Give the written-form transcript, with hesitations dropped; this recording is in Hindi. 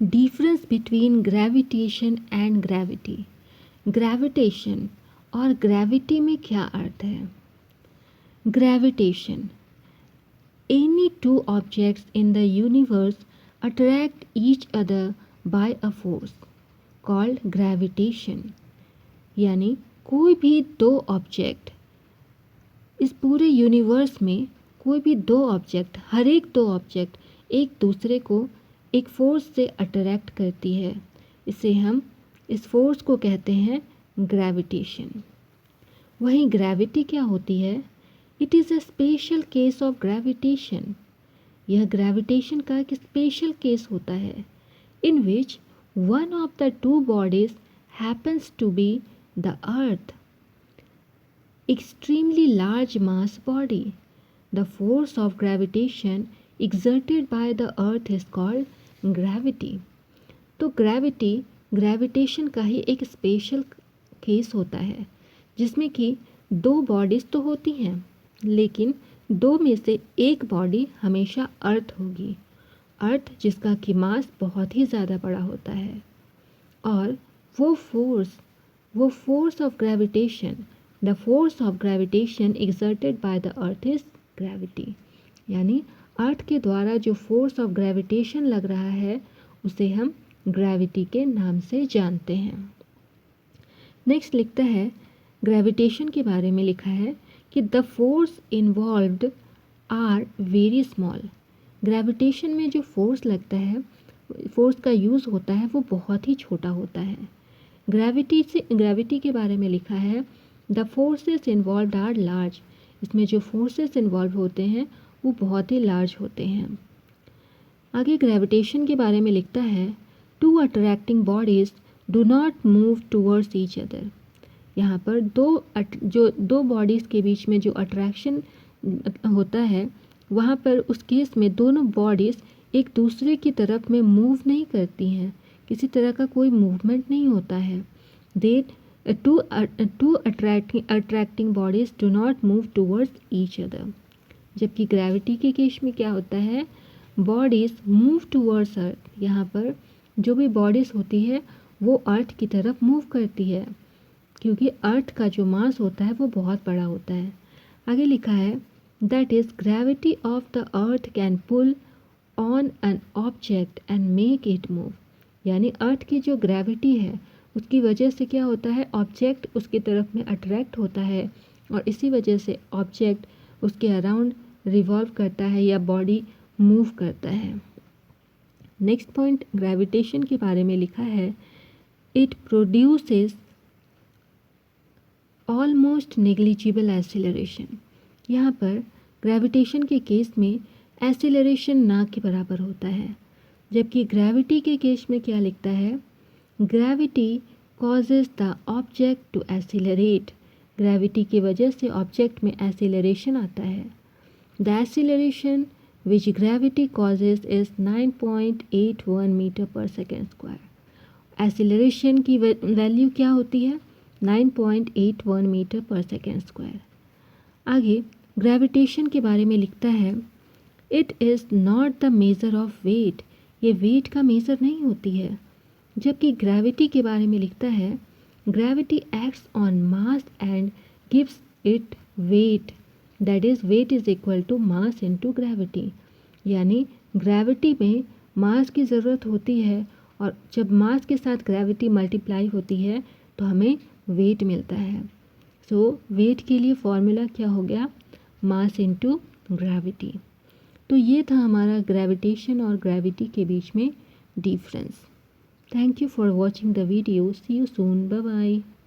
Difference between gravitation and gravity. Gravitation और ग्रेविटी में क्या अर्थ है? Gravitation, any two objects in the universe attract each other by a force called gravitation. यानी कोई भी दो ऑब्जेक्ट, इस पूरे यूनिवर्स में कोई भी दो ऑब्जेक्ट, हर एक दो ऑब्जेक्ट एक दूसरे को एक फोर्स से अट्रैक्ट करती है। इस फोर्स को कहते हैं ग्रेविटेशन। वहीं ग्रेविटी क्या होती है? It is a special case of gravitation. यह ग्रेविटेशन का एक स्पेशल केस होता है in which one of the two bodies happens to be the earth, extremely large mass body. The force of gravitation exerted by the earth is called gravity. तो ग्रेविटेशन का ही एक स्पेशल केस होता है जिसमें कि दो बॉडीज़ तो होती हैं, लेकिन दो में से एक बॉडी हमेशा अर्थ होगी। अर्थ जिसका कि मास बहुत ही ज़्यादा बड़ा होता है। और वो force of gravitation, the force of gravitation exerted by the earth is gravity. यानी अर्थ के द्वारा जो फोर्स ऑफ ग्रेविटेशन लग रहा है उसे हम ग्रेविटी के नाम से जानते हैं। नेक्स्ट लिखता है, ग्रेविटेशन के बारे में लिखा है कि the force involved are very small. Gravitation में जो फोर्स लगता है, फोर्स का यूज़ होता है, वो बहुत ही छोटा होता है। ग्रेविटी के बारे में लिखा है the forces involve are large. इसमें जो फोर्सेस इन्वॉल्व होते हैं वो बहुत ही लार्ज होते हैं। आगे ग्रेविटेशन के बारे में लिखता है two attracting bodies do not move towards each other. यहाँ पर दो बॉडीज़ के बीच में जो अट्रैक्शन होता है, वहाँ पर उस केस में दोनों बॉडीज़ एक दूसरे की तरफ में मूव नहीं करती हैं, किसी तरह का कोई मूवमेंट नहीं होता है। Two attracting bodies do not move towards each other. जबकि ग्रेविटी के केस में क्या होता है, बॉडीज मूव टूवर्ड्स अर्थ। यहाँ पर जो भी बॉडीज होती है वो अर्थ की तरफ मूव करती है, क्योंकि अर्थ का जो मास होता है वो बहुत बड़ा होता है। आगे लिखा है that is gravity of the earth can pull on an object and make it move. यानी अर्थ की जो ग्रेविटी है उसकी वजह से क्या होता है, ऑब्जेक्ट उसकी तरफ में अट्रैक्ट होता है और इसी वजह से ऑब्जेक्ट उसके अराउंड रिवॉल्व करता है या बॉडी मूव करता है। नेक्स्ट पॉइंट ग्रेविटेशन के बारे में लिखा है it produces almost negligible acceleration. यहाँ पर ग्रेविटेशन के केस में एक्सीलरेशन ना के बराबर होता है, जबकि ग्रेविटी के केस में क्या लिखता है, gravity causes the object to accelerate. Gravity की वजह से ऑब्जेक्ट में एक्सीलरेशन आता है। The acceleration which gravity causes is 9.81 metre पर सेकेंड स्क्वायर। एक्सीलरेशन की वैल्यू क्या होती है, 9.81 मीटर पर सेकेंड स्क्वायर। आगे ग्रेविटेशन के बारे में लिखता है it is not the measure of weight. ये वेट का मेज़र नहीं होती है। जबकि ग्रेविटी के बारे में लिखता है gravity acts on mass and gives it weight, that is weight is equal to mass into gravity. यानी ग्रेविटी में मास की ज़रूरत होती है और जब मास के साथ ग्रेविटी मल्टीप्लाई होती है तो हमें वेट मिलता है। सो वेट के लिए फॉर्मूला क्या हो गया, मास इनटू ग्रेविटी। तो ये था हमारा ग्रेविटेशन और ग्रेविटी के बीच में difference. Thank you for watching the video. See you soon. Bye bye.